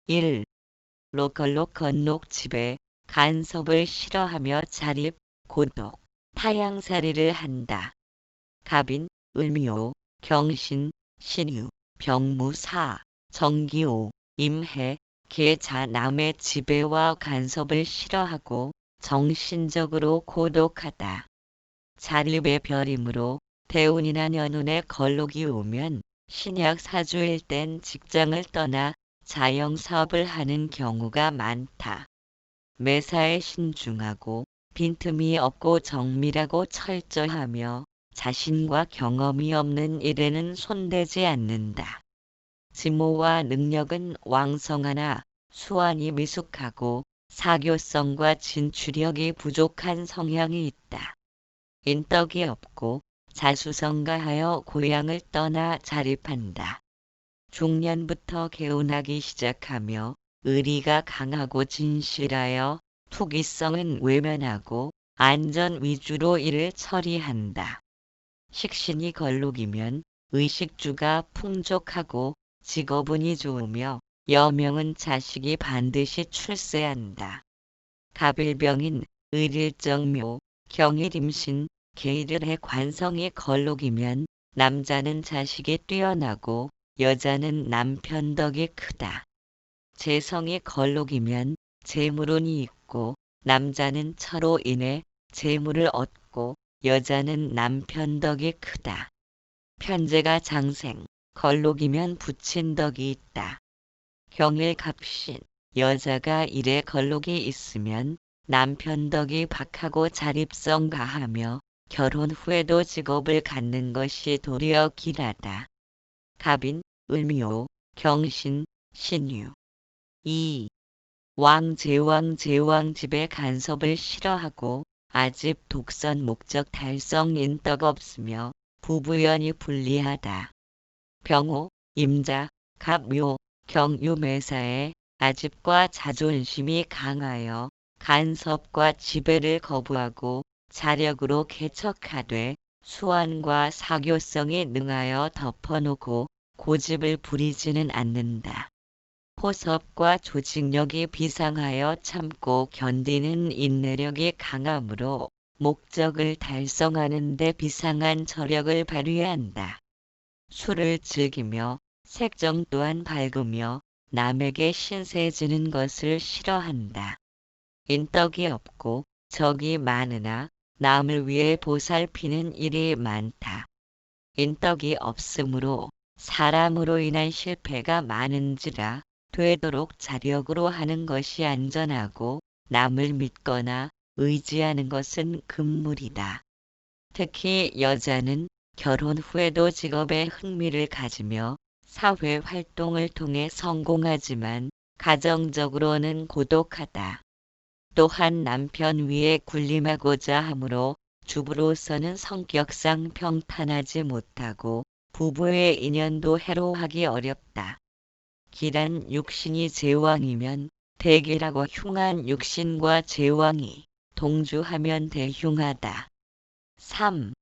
1. 로컬로 건록집에 간섭을 싫어하며 자립, 고독, 타향살이를 한다. 갑인, 을묘, 경신, 신유, 병무사, 정기오, 임해, 계자 남의 지배와 간섭을 싫어하고 정신적으로 고독하다. 자립의 별이므로 대운이나 년운에 걸록이 오면 신약 사주일 땐 직장을 떠나 자영사업을 하는 경우가 많다. 매사에 신중하고 빈틈이 없고 정밀하고 철저하며 자신과 경험이 없는 일에는 손대지 않는다. 지모와 능력은 왕성하나 수완이 미숙하고 사교성과 진취력이 부족한 성향이 있다. 인덕이 없고 자수성가하여 고향을 떠나 자립한다. 중년부터 개운하기 시작하며 의리가 강하고 진실하여 투기성은 외면하고 안전 위주로 일을 처리한다. 식신이 걸록이면 의식주가 풍족하고 직업운이 좋으며 여명은 자식이 반드시 출세한다. 갑일병인 을일정묘, 경일임신, 계일의 관성이 걸록이면 남자는 자식이 뛰어나고 여자는 남편 덕이 크다. 재성이 걸록이면 재물운이 있고 남자는 처로 인해 재물을 얻고 여자는 남편 덕이 크다. 편재가 장생, 걸록이면 부친 덕이 있다. 경일갑신, 여자가 일에 걸록이 있으면 남편 덕이 박하고 자립성가하며 결혼 후에도 직업을 갖는 것이 도리어 길하다. 갑인, 을묘, 경신, 신유. 2. 제왕 집의 간섭을 싫어하고 아집 독선 목적 달성 인덕 없으며 부부연이 불리하다. 병호, 임자, 갑묘, 경유매사에 아집과 자존심이 강하여 간섭과 지배를 거부하고 자력으로 개척하되 수완과 사교성이 능하여 덮어놓고 고집을 부리지는 않는다. 호섭과 조직력이 비상하여 참고 견디는 인내력이 강하므로 목적을 달성하는 데 비상한 저력을 발휘한다. 술을 즐기며 색정 또한 밝으며 남에게 신세지는 것을 싫어한다. 인덕이 없고 적이 많으나 남을 위해 보살피는 일이 많다. 인덕이 없으므로 사람으로 인한 실패가 많은지라 되도록 자력으로 하는 것이 안전하고 남을 믿거나 의지하는 것은 금물이다. 특히 여자는 결혼 후에도 직업에 흥미를 가지며 사회 활동을 통해 성공하지만 가정적으로는 고독하다. 또한 남편 위에 군림하고자 하므로 주부로서는 성격상 평탄하지 못하고 부부의 인연도 해로하기 어렵다. 기란 육신이 제왕이면 대기라고 흉한 육신과 제왕이 동주하면 대흉하다. 3.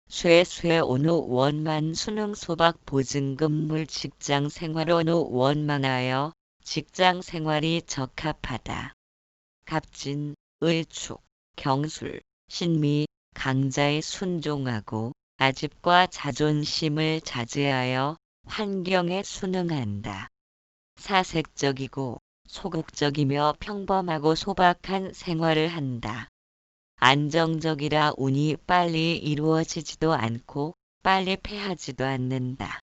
쇠오누 원만 수능 소박 보증금물 직장생활오누 원만하여 직장생활이 적합하다. 갑진, 을축, 경술, 신미, 강자에 순종하고 아집과 자존심을 자제하여 환경에 순응한다. 사색적이고 소극적이며 평범하고 소박한 생활을 한다. 안정적이라 운이 빨리 이루어지지도 않고 빨리 패하지도 않는다.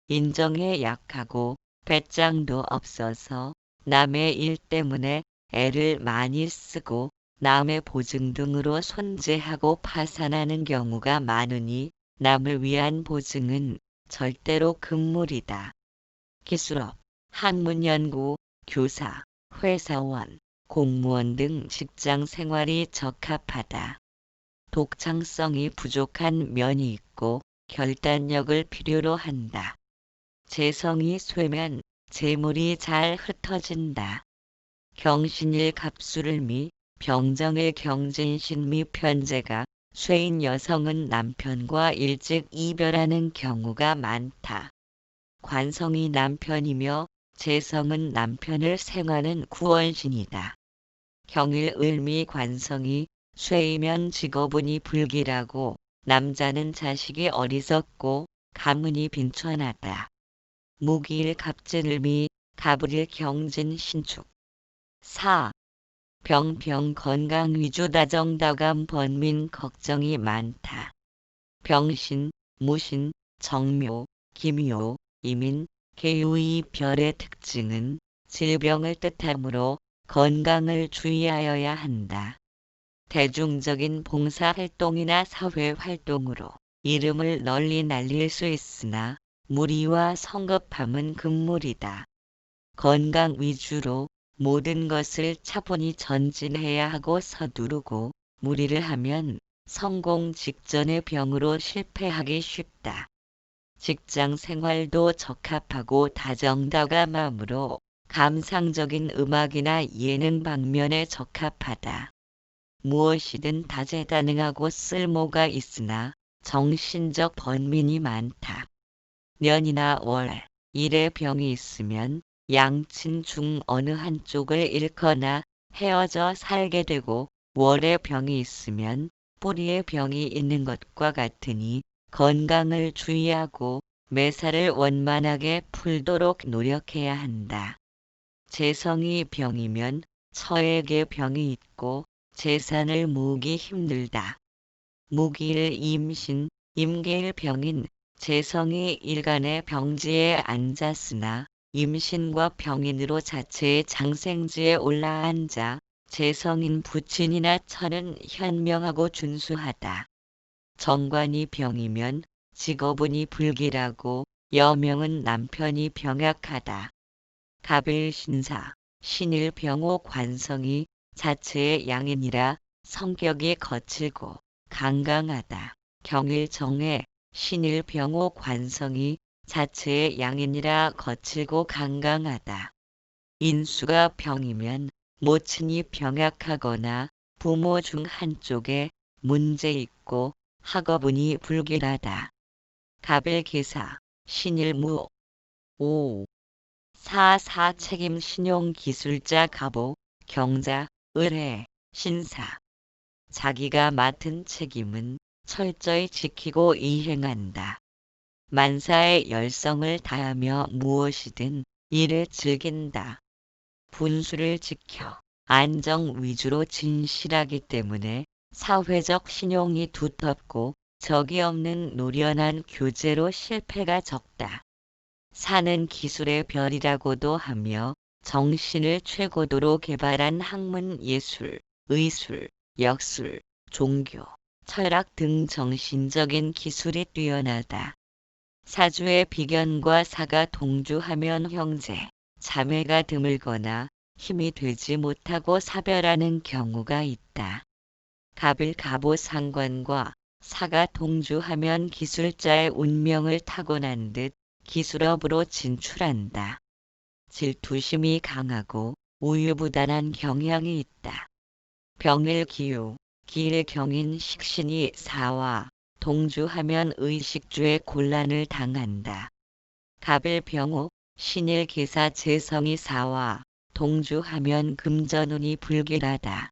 인정에 약하고 배짱도 없어서 남의 일 때문에 애를 많이 쓰고 남의 보증 등으로 손재하고 파산하는 경우가 많으니 남을 위한 보증은 절대로 금물이다. 기술업, 학문연구, 교사, 회사원, 공무원 등 직장 생활이 적합하다. 독창성이 부족한 면이 있고 결단력을 필요로 한다. 재성이 쇠면 재물이 잘 흩어진다. 경신일 갑수를 미, 병정일 경진신 미 편재가 쇠인 여성은 남편과 일찍 이별하는 경우가 많다. 관성이 남편이며 재성은 남편을 생하는 구원신이다. 경일 을미 관성이 쇠이면 직업운이 불길하고 남자는 자식이 어리석고 가문이 빈천하다. 무기일 갑진을미 가불일 경진 신축. 4. 병 건강 위주 다정다감 번민 걱정이 많다. 병신, 무신, 정묘, 기묘, 이민, 계유의 별의 특징은 질병을 뜻하므로 건강을 주의하여야 한다. 대중적인 봉사활동이나 사회활동으로 이름을 널리 날릴 수 있으나 무리와 성급함은 금물이다. 건강 위주로 모든 것을 차분히 전진해야 하고 서두르고 무리를 하면 성공 직전의 병으로 실패하기 쉽다. 직장 생활도 적합하고 다정다감함으로 감상적인 음악이나 예능 방면에 적합하다. 무엇이든 다재다능하고 쓸모가 있으나 정신적 번민이 많다. 년이나 월, 일에 병이 있으면 양친 중 어느 한쪽을 잃거나 헤어져 살게 되고 월에 병이 있으면 뿌리에 병이 있는 것과 같으니 건강을 주의하고 매사를 원만하게 풀도록 노력해야 한다. 재성이 병이면 처에게 병이 있고 재산을 모으기 힘들다. 무기일 임신, 임계일 병인 재성이 일간의 병지에 앉았으나 임신과 병인으로 자체의 장생지에 올라앉아 재성인 부친이나 처는 현명하고 준수하다. 정관이 병이면 직업운이 불길하고 여명은 남편이 병약하다. 갑일신사, 신일병호 관성이 자체의 양인이라 성격이 거칠고 강강하다. 경일정해, 신일병호 관성이 자체의 양인이라 거칠고 강강하다. 인수가 병이면 모친이 병약하거나 부모 중 한쪽에 문제 있고 학업운이 불길하다. 갑일기사, 신일무. 5. 사사 책임 신용 기술자 갑오, 경자, 을해, 신사. 자기가 맡은 책임은 철저히 지키고 이행한다. 만사의 열성을 다하며 무엇이든 일을 즐긴다. 분수를 지켜 안정 위주로 진실하기 때문에 사회적 신용이 두텁고 적이 없는 노련한 교재로 실패가 적다. 사는 기술의 별이라고도 하며 정신을 최고도로 개발한 학문, 예술, 의술, 역술, 종교, 철학 등 정신적인 기술이 뛰어나다. 사주의 비견과 사가 동주하면 형제, 자매가 드물거나 힘이 되지 못하고 사별하는 경우가 있다. 갑일 갑오 상관과 사가 동주하면 기술자의 운명을 타고난 듯 기술업으로 진출한다. 질투심이 강하고 우유부단한 경향이 있다. 병일기유, 기일경인 식신이 사와 동주하면 의식주의 곤란을 당한다. 갑일병호, 신일기사 재성이 사와 동주하면 금전운이 불길하다.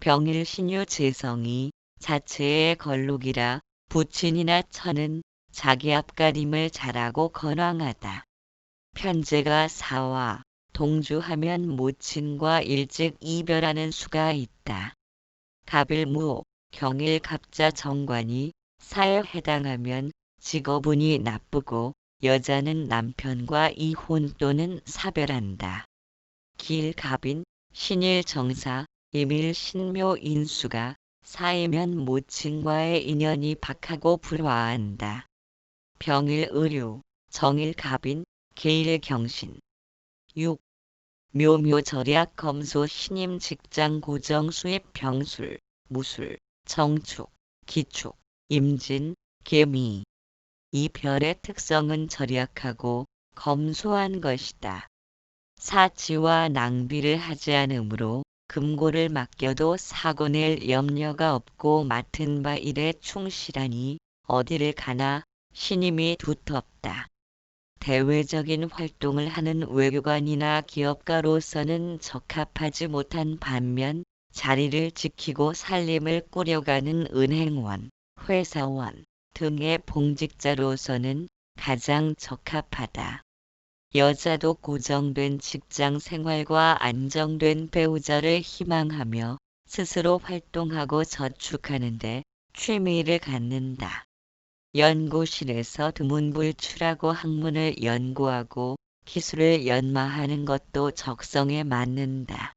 병일신유 재성이 자체의 걸록이라 부친이나 처는 자기 앞가림을 잘하고 건왕하다. 편제가 사와 동주하면 모친과 일찍 이별하는 수가 있다. 갑일무, 경일 갑자 정관이 사에 해당하면 직업운이 나쁘고 여자는 남편과 이혼 또는 사별한다. 기일갑인, 신일정사, 임일신묘 인수가 사이면 모친과의 인연이 박하고 불화한다. 병일의류, 정일갑인, 계일경신. 6. 묘묘절약 검소 신임 직장 고정 수입 병술, 무술, 정축, 기축, 임진, 계미. 이 별의 특성은 절약하고 검소한 것이다. 사치와 낭비를 하지 않으므로 금고를 맡겨도 사고 낼 염려가 없고 맡은 바 일에 충실하니 어디를 가나 신임이 두텁다. 대외적인 활동을 하는 외교관이나 기업가로서는 적합하지 못한 반면 자리를 지키고 살림을 꾸려가는 은행원, 회사원 등의 봉직자로서는 가장 적합하다. 여자도 고정된 직장 생활과 안정된 배우자를 희망하며 스스로 활동하고 저축하는데 취미를 갖는다. 연구실에서 두문불출하고 학문을 연구하고 기술을 연마하는 것도 적성에 맞는다.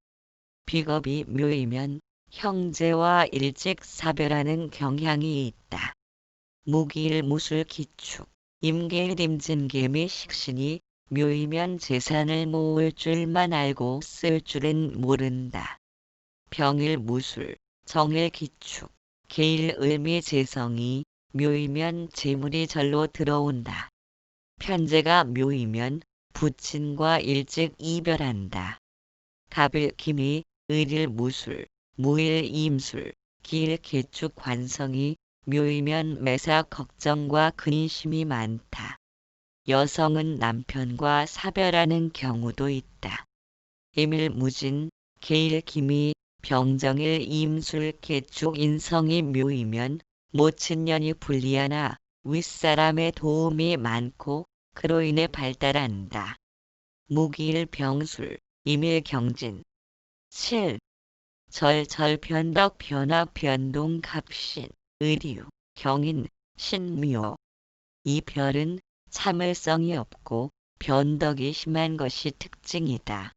비겁이 묘이면 형제와 일찍 사별하는 경향이 있다. 무기일 무술 기축, 임계일 임진개미 식신이 묘이면 재산을 모을 줄만 알고 쓸 줄은 모른다. 병일 무술, 정일 기축, 계일 을미 재성이 묘이면 재물이 절로 들어온다. 편제가 묘이면 부친과 일찍 이별한다. 갑일 김이, 을일 무술, 무일 임술, 기일 개축 관성이 묘이면 매사 걱정과 근심이 많다. 여성은 남편과 사별하는 경우도 있다. 임일 무진, 계일 김이, 병정일 임술 개축 인성이 묘이면 모친년이 불리하나 윗사람의 도움이 많고 그로 인해 발달한다. 무기일 병술, 임일 경진. 7. 절변덕 변화 변동 갑신, 의류, 경인, 신묘. 이 별은 참을성이 없고 변덕이 심한 것이 특징이다.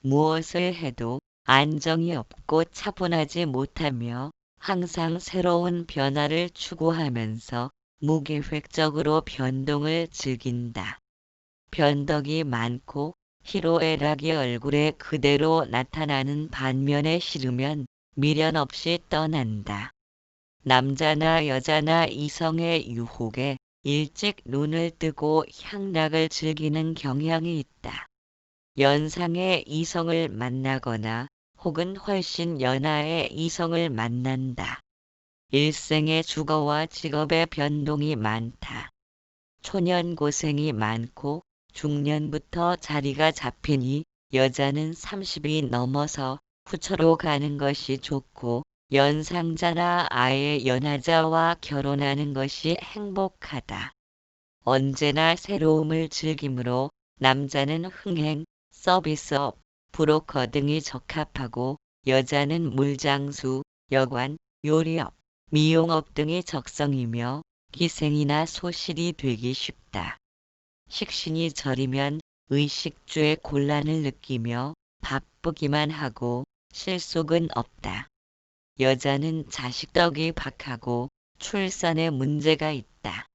무엇을 해도 안정이 없고 차분하지 못하며 항상 새로운 변화를 추구하면서 무계획적으로 변동을 즐긴다. 변덕이 많고 희로애락이 얼굴에 그대로 나타나는 반면에 싫으면 미련 없이 떠난다. 남자나 여자나 이성의 유혹에 일찍 눈을 뜨고 향락을 즐기는 경향이 있다. 연상의 이성을 만나거나 혹은 훨씬 연하의 이성을 만난다. 일생의 주거와 직업의 변동이 많다. 초년 고생이 많고 중년부터 자리가 잡히니 여자는 30이 넘어서 후처로 가는 것이 좋고 연상자나 아예 연하자와 결혼하는 것이 행복하다. 언제나 새로움을 즐기므로 남자는 흥행, 서비스업, 브로커 등이 적합하고 여자는 물장수, 여관, 요리업, 미용업 등이 적성이며 기생이나 소실이 되기 쉽다. 식신이 절이면 의식주의 곤란을 느끼며 바쁘기만 하고 실속은 없다. 여자는 자식덕이 박하고 출산에 문제가 있다.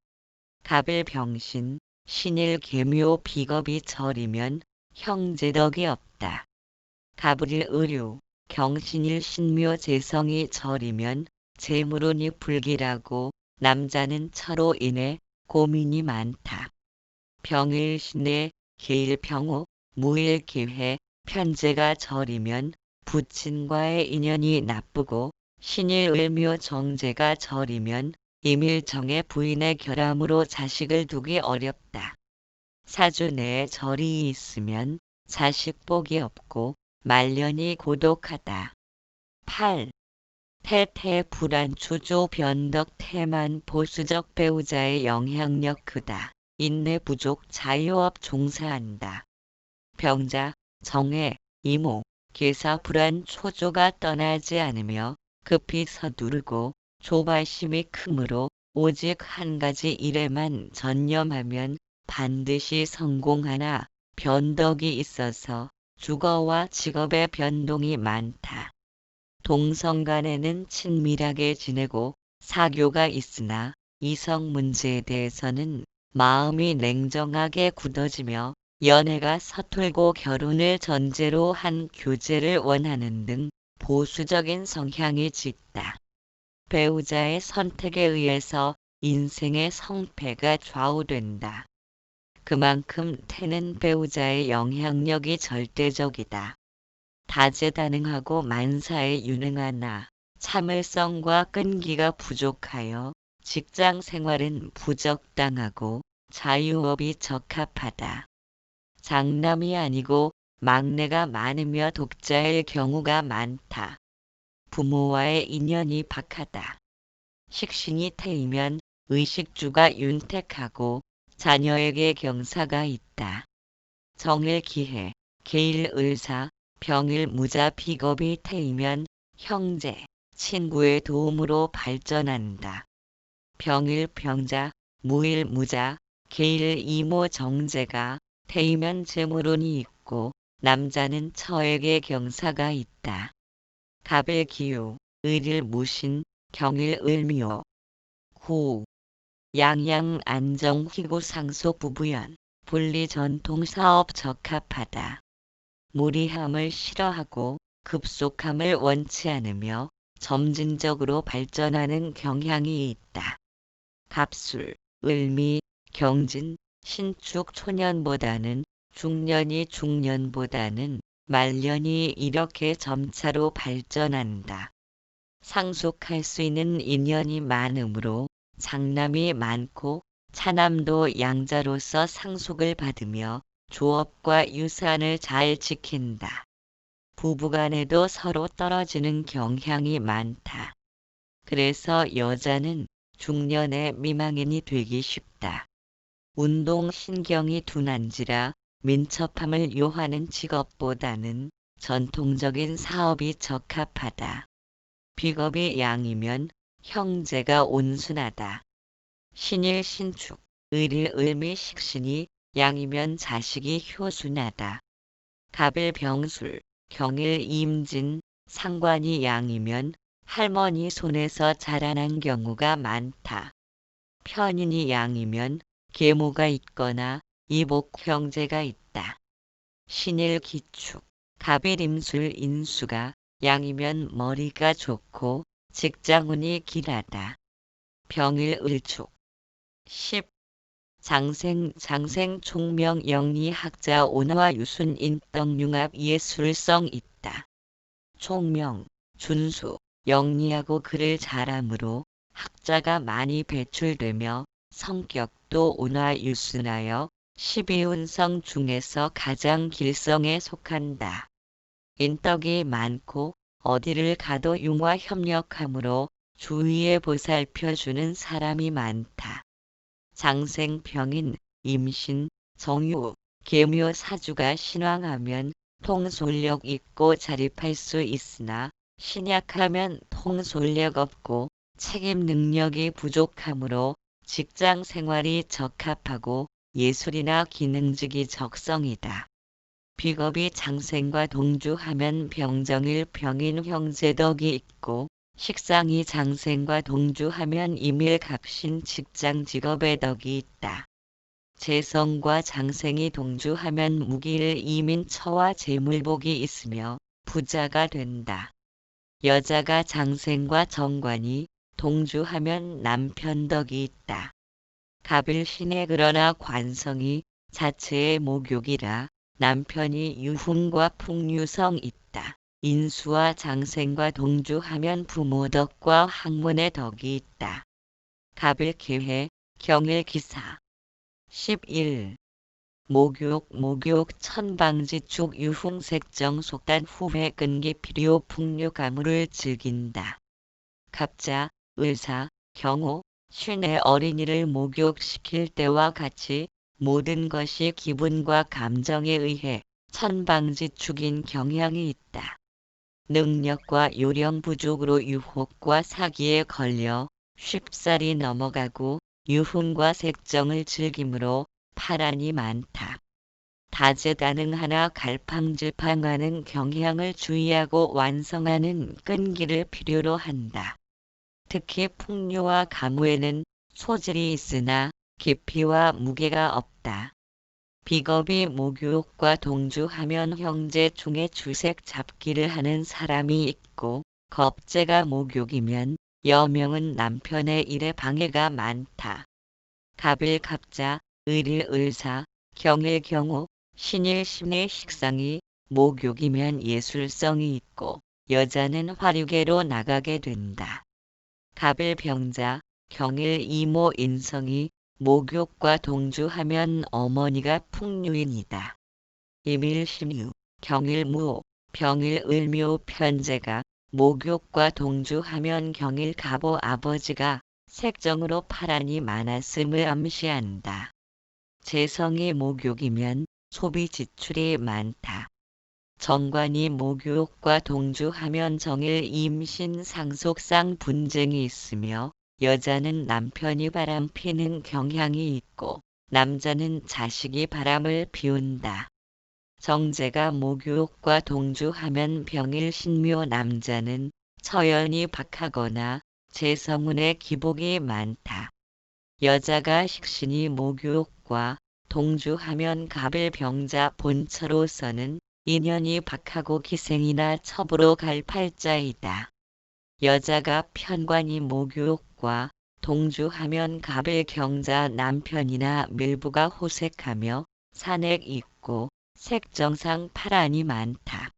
갑일 병신, 신일 계묘 비겁이 절이면 형제덕이 없다. 갑을 의류, 경신일 신묘 재성이 절이면 재물운이 불길하고 남자는 처로 인해 고민이 많다. 병일 신내, 계일 병호, 무일 기회, 편제가 절이면 부친과의 인연이 나쁘고 신일 을묘 정제가 절이면 임일정의 부인의 결함으로 자식을 두기 어렵다. 사주 내에 절이 있으면 자식 복이 없고 말년이 고독하다. 8. 태태 불안 추조 변덕 태만 보수적 배우자의 영향력 크다. 인내 부족 자유업 종사한다. 병자, 정해, 이모, 계사 불안 초조가 떠나지 않으며 급히 서두르고 조바심이 크므로 오직 한 가지 일에만 전념하면 반드시 성공하나 변덕이 있어서 주거와 직업의 변동이 많다. 동성 간에는 친밀하게 지내고 사교가 있으나 이성 문제에 대해서는 마음이 냉정하게 굳어지며 연애가 서툴고 결혼을 전제로 한 교제를 원하는 등 보수적인 성향이 짙다. 배우자의 선택에 의해서 인생의 성패가 좌우된다. 그만큼 태는 배우자의 영향력이 절대적이다. 다재다능하고 만사에 유능하나 참을성과 끈기가 부족하여 직장 생활은 부적당하고 자유업이 적합하다. 장남이 아니고 막내가 많으며 독자일 경우가 많다. 부모와의 인연이 박하다. 식신이 태이면 의식주가 윤택하고 자녀에게 경사가 있다. 정일 기해, 계일 을사, 병일 무자 비겁이 태이면 형제, 친구의 도움으로 발전한다. 병일 병자, 무일 무자, 계일 이모 정제가 태이면 재물운이 있고 남자는 처에게 경사가 있다. 갑일 기요, 을일 무신, 경일 을묘. 후. 양양 안정 희고 상속 부부연, 분리 전통 사업 적합하다. 무리함을 싫어하고 급속함을 원치 않으며 점진적으로 발전하는 경향이 있다. 갑술, 을미, 경진, 신축 초년보다는 중년이 말년이 이렇게 점차로 발전한다. 상속할 수 있는 인연이 많으므로 장남이 많고 차남도 양자로서 상속을 받으며 조업과 유산을 잘 지킨다. 부부간에도 서로 떨어지는 경향이 많다. 그래서 여자는 중년의 미망인이 되기 쉽다. 운동신경이 둔한지라 민첩함을 요하는 직업보다는 전통적인 사업이 적합하다. 비겁이 양이면 형제가 온순하다. 신일 신축, 을일 을미 식신이 양이면 자식이 효순하다. 갑일 병술, 경일 임진, 상관이 양이면 할머니 손에서 자라난 경우가 많다. 편인이 양이면 계모가 있거나 이복 형제가 있다. 신일 기축, 갑일 임술 인수가 양이면 머리가 좋고 직장운이 길하다. 병일 을축. 10. 장생 총명 영리 학자 온화 유순 인덕융합 예술성 있다. 총명, 준수, 영리하고 글을 잘하므로 학자가 많이 배출되며 성격도 온화 유순하여 12운성 중에서 가장 길성에 속한다. 인덕이 많고 어디를 가도 융화 협력하므로 주위에 보살펴주는 사람이 많다. 장생병인, 임신, 정유, 계묘 사주가 신왕하면 통솔력 있고 자립할 수 있으나 신약하면 통솔력 없고 책임 능력이 부족하므로 직장 생활이 적합하고 예술이나 기능직이 적성이다. 비겁이 장생과 동주하면 병정일 병인 형제덕이 있고 식상이 장생과 동주하면 임일갑신 직장 직업의 덕이 있다. 재성과 장생이 동주하면 무기일 이민처와 재물복이 있으며 부자가 된다. 여자가 장생과 정관이 동주하면 남편덕이 있다. 갑일신에 그러나 관성이 자체의 목욕이라 남편이 유훈과 풍류성 있다. 인수와 장생과 동주하면 부모덕과 학문의 덕이 있다. 갑일계회, 경일기사. 11. 목욕 천방지축 유흥색정 속단 후회 끈기 필요 풍류 가물을 즐긴다. 갑자, 을사, 경호, 쉰의 어린이를 목욕시킬 때와 같이 모든 것이 기분과 감정에 의해 천방지축인 경향이 있다. 능력과 요령 부족으로 유혹과 사기에 걸려 쉽사리 넘어가고 유흥과 색정을 즐기므로 파란이 많다. 다재다능하나 갈팡질팡하는 경향을 주의하고 완성하는 끈기를 필요로 한다. 특히 풍류와 가무에는 소질이 있으나 깊이와 무게가 없다. 비겁이 목욕과 동주하면 형제 중에 주색 잡기를 하는 사람이 있고 겁재가 목욕이면 여명은 남편의 일에 방해가 많다. 갑일 갑자, 을일 을사, 경일 경호, 신일 신의 식상이 목욕이면 예술성이 있고 여자는 화류계로 나가게 된다. 갑일 병자, 경일 이모 인성이 목욕과 동주하면 어머니가 풍류인이다. 임일신유, 경일무오, 병일을묘 편제가 목욕과 동주하면 경일갑오 아버지가 색정으로 파란이 많았음을 암시한다. 재성이 목욕이면 소비 지출이 많다. 정관이 목욕과 동주하면 정일 임신 상속상 분쟁이 있으며 여자는 남편이 바람피는 경향이 있고 남자는 자식이 바람을 피운다. 정제가 목욕과 동주하면 병일신묘 남자는 처연이 박하거나 재성운의 기복이 많다. 여자가 식신이 목욕과 동주하면 갑일병자 본처로서는 인연이 박하고 기생이나 첩으로 갈 팔자이다. 여자가 편관이 목욕과 동주하면 갑일경자 남편이나 밀부가 호색하며 산액 있고 색정상 파란이 많다.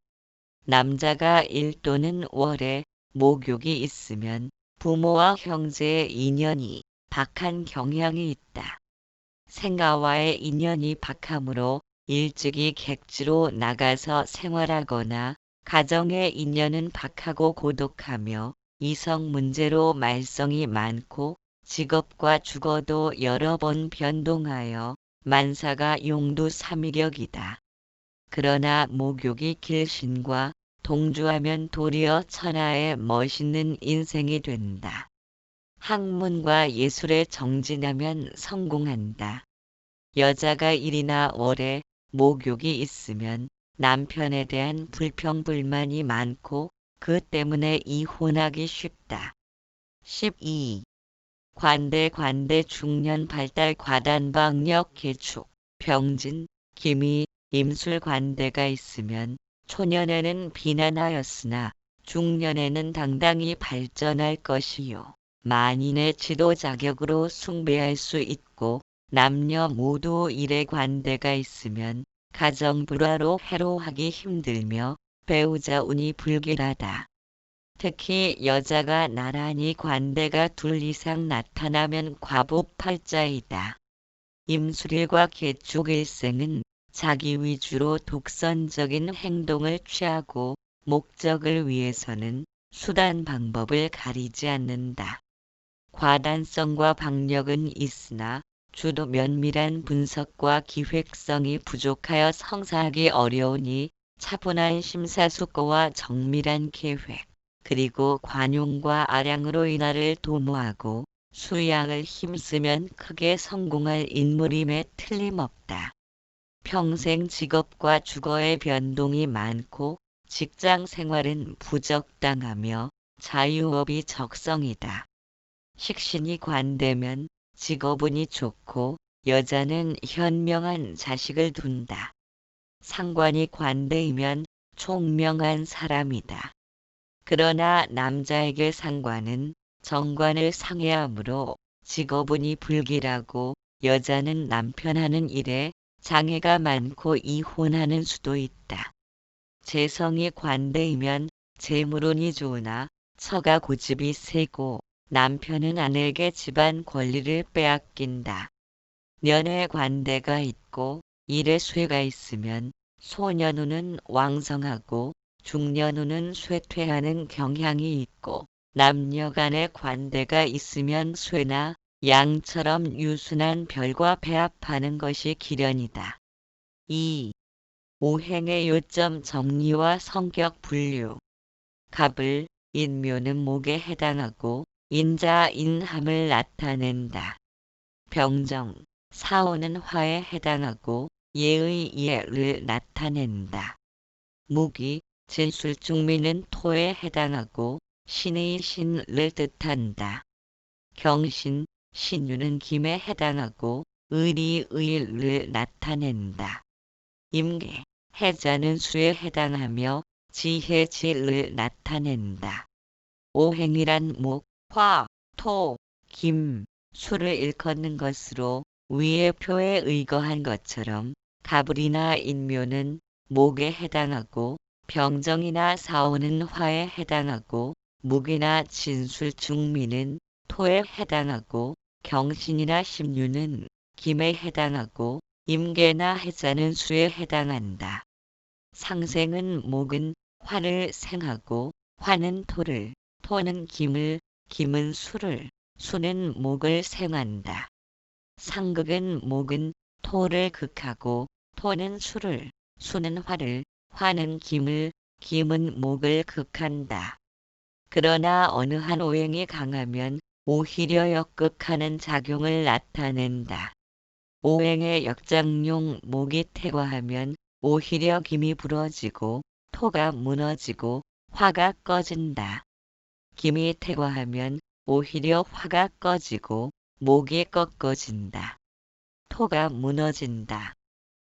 남자가 일 또는 월에 목욕이 있으면 부모와 형제의 인연이 박한 경향이 있다. 생가와의 인연이 박하므로 일찍이 객지로 나가서 생활하거나 가정의 인연은 박하고 고독하며 이성 문제로 말썽이 많고 직업과 주거도 여러 번 변동하여 만사가 용두삼위격이다. 그러나 목욕이 길신과 동주하면 도리어 천하의 멋있는 인생이 된다. 학문과 예술에 정진하면 성공한다. 여자가 일이나 월에 목욕이 있으면 남편에 대한 불평불만이 많고 그 때문에 이혼하기 쉽다. 12. 관대 중년 발달 과단방력 개축 병진 기미 임술 관대가 있으면 초년에는 비난하였으나 중년에는 당당히 발전할 것이요. 만인의 지도 자격으로 숭배할 수 있고 남녀 모두 일에 관대가 있으면 가정 불화로 해로하기 힘들며 배우자 운이 불길하다. 특히 여자가 나란히 관대가 둘 이상 나타나면 과부팔자이다. 임술일과 개축일생은 자기 위주로 독선적인 행동을 취하고 목적을 위해서는 수단 방법을 가리지 않는다. 과단성과 박력은 있으나 주도 면밀한 분석과 기획성이 부족하여 성사하기 어려우니 차분한 심사숙고와 정밀한 계획, 그리고 관용과 아량으로 인하를 도모하고 수양을 힘쓰면 크게 성공할 인물임에 틀림없다. 평생 직업과 주거의 변동이 많고 직장 생활은 부적당하며 자유업이 적성이다. 식신이 관대면 직업운이 좋고 여자는 현명한 자식을 둔다. 상관이 관대이면 총명한 사람이다. 그러나 남자에게 상관은 정관을 상해하므로 직업운이 불길하고 여자는 남편 하는 일에 장애가 많고 이혼하는 수도 있다. 재성이 관대이면 재물운이 좋으나 처가 고집이 세고 남편은 아내에게 집안 권리를 빼앗긴다. 년에 관대가 있고 일에 쇠가 있으면 소년운은 왕성하고 중년운은 쇠퇴하는 경향이 있고 남녀 간의 관대가 있으면 쇠나 양처럼 유순한 별과 배합하는 것이 기련이다. 2. 오행의 요점 정리와 성격 분류. 갑을, 인묘는 목에 해당하고 인자인함을 나타낸다. 병정, 사오는 화에 해당하고 예의 예를 나타낸다. 무기, 진술중미는 토에 해당하고 신의 신을 뜻한다. 경신, 신유는 김에 해당하고 의리 의를 나타낸다. 임계, 해자는 수에 해당하며 지혜 지를 나타낸다. 오행이란 목, 화, 토, 김, 수를 일컫는 것으로 위의 표에 의거한 것처럼 가불이나 인묘는 목에 해당하고 병정이나 사오는 화에 해당하고 무기나 진술 중미는 토에 해당하고 경신이나 심유는 김에 해당하고 임계나 해자는 수에 해당한다. 상생은 목은 화를 생하고 화는 토를, 토는 김을, 김은 수를, 수는 목을 생한다. 상극은 목은 토를 극하고 토는 수를, 수는 화를, 화는 김을, 김은 목을 극한다. 그러나 어느 한 오행이 강하면 오히려 역극하는 작용을 나타낸다. 오행의 역장용 목이 태과하면 오히려 김이 부러지고 토가 무너지고 화가 꺼진다. 김이 태과하면 오히려 화가 꺼지고 목이 꺾어진다. 토가 무너진다.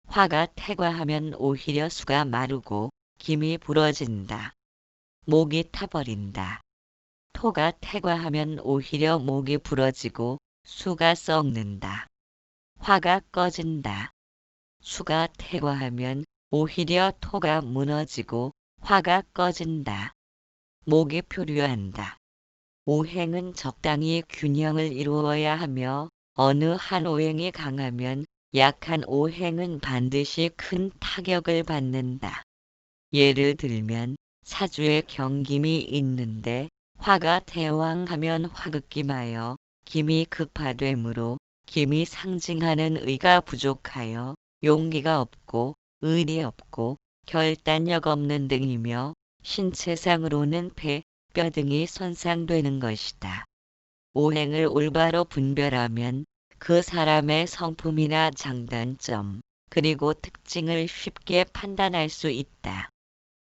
화가 태과하면 오히려 수가 마르고 김이 부러진다. 목이 타버린다. 토가 태과하면 오히려 목이 부러지고 수가 썩는다. 화가 꺼진다. 수가 태과하면 오히려 토가 무너지고 화가 꺼진다. 목이 표류한다. 오행은 적당히 균형을 이루어야 하며 어느 한 오행이 강하면 약한 오행은 반드시 큰 타격을 받는다. 예를 들면 사주에 경김이 있는데 화가 대왕하면 화극김하여 김이 극파되므로 김이 상징하는 의가 부족하여 용기가 없고 의리 없고 결단력 없는 등이며 신체상으로는 폐, 뼈 등이 손상되는 것이다. 오행을 올바로 분별하면 그 사람의 성품이나 장단점, 그리고 특징을 쉽게 판단할 수 있다.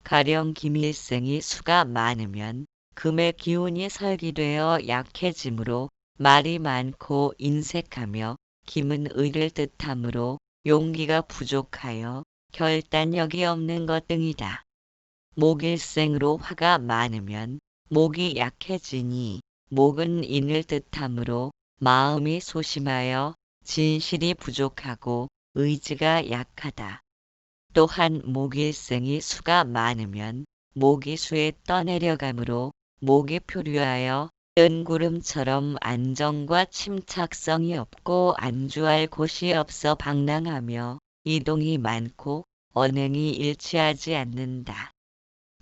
가령 김일생이 수가 많으면 금의 기운이 설기되어 약해지므로 말이 많고 인색하며 김은 의를 뜻하므로 용기가 부족하여 결단력이 없는 것 등이다. 목일생으로 화가 많으면 목이 약해지니 목은 인을 뜻하므로 마음이 소심하여 진실이 부족하고 의지가 약하다. 또한 목일생이 수가 많으면 목이 수에 떠내려가므로 목이 표류하여 뜬 구름처럼 안정과 침착성이 없고 안주할 곳이 없어 방랑하며 이동이 많고 언행이 일치하지 않는다.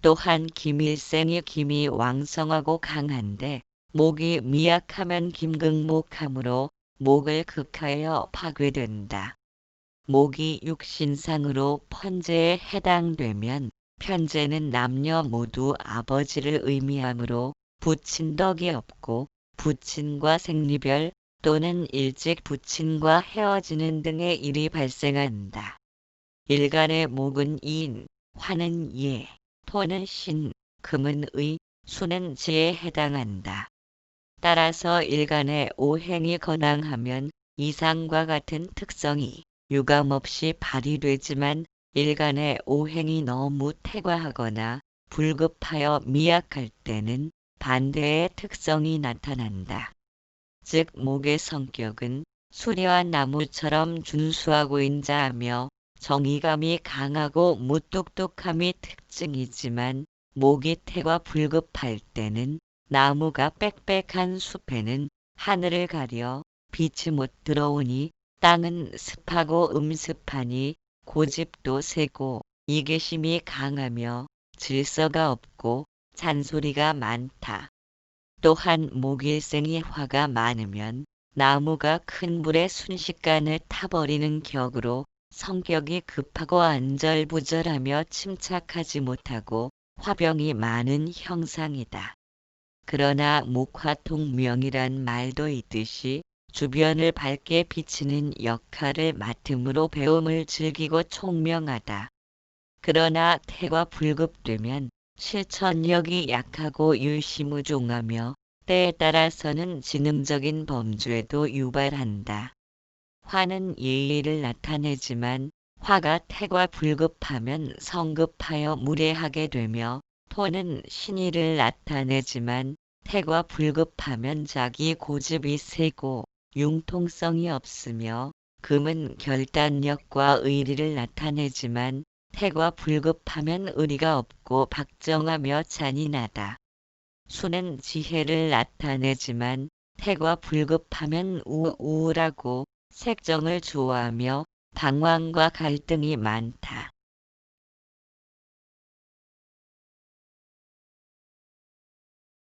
또한 김일생이 김이 왕성하고 강한데 목이 미약하면 김극목하므로 목을 극하여 파괴된다. 목이 육신상으로 편재에 해당되면 편재는 남녀 모두 아버지를 의미하므로 부친 덕이 없고 부친과 생리별 또는 일찍 부친과 헤어지는 등의 일이 발생한다. 일간의 목은 인, 화는 예, 토는 신, 금은 의, 수는 지에 해당한다. 따라서 일간의 오행이 건강하면 이상과 같은 특성이 유감없이 발휘되지만 일간의 오행이 너무 태과하거나 불급하여 미약할 때는 반대의 특성이 나타난다. 즉 목의 성격은 수려한 나무처럼 준수하고 인자하며 정의감이 강하고 무뚝뚝함이 특징이지만 목이 태과 불급할 때는 나무가 빽빽한 숲에는 하늘을 가려 빛이 못 들어오니 땅은 습하고 음습하니 고집도 세고 이기심이 강하며 질서가 없고 잔소리가 많다. 또한 목일생이 화가 많으면 나무가 큰 불에 순식간에 타버리는 격으로 성격이 급하고 안절부절하며 침착하지 못하고 화병이 많은 형상이다. 그러나 목화통명이란 말도 있듯이 주변을 밝게 비치는 역할을 맡음으로 배움을 즐기고 총명하다. 그러나 태가 불급되면 실천력이 약하고 유시무종하며 때에 따라서는 지능적인 범죄도 유발한다. 화는 예의를 나타내지만 화가 태과 불급하면 성급하여 무례하게 되며 토는 신의를 나타내지만 태과 불급하면 자기 고집이 세고 융통성이 없으며 금은 결단력과 의리를 나타내지만 태과 불급하면 의리가 없고 박정하며 잔인하다. 수는 지혜를 나타내지만 태가 불급하면 우울하고 색정을 좋아하며 방황과 갈등이 많다.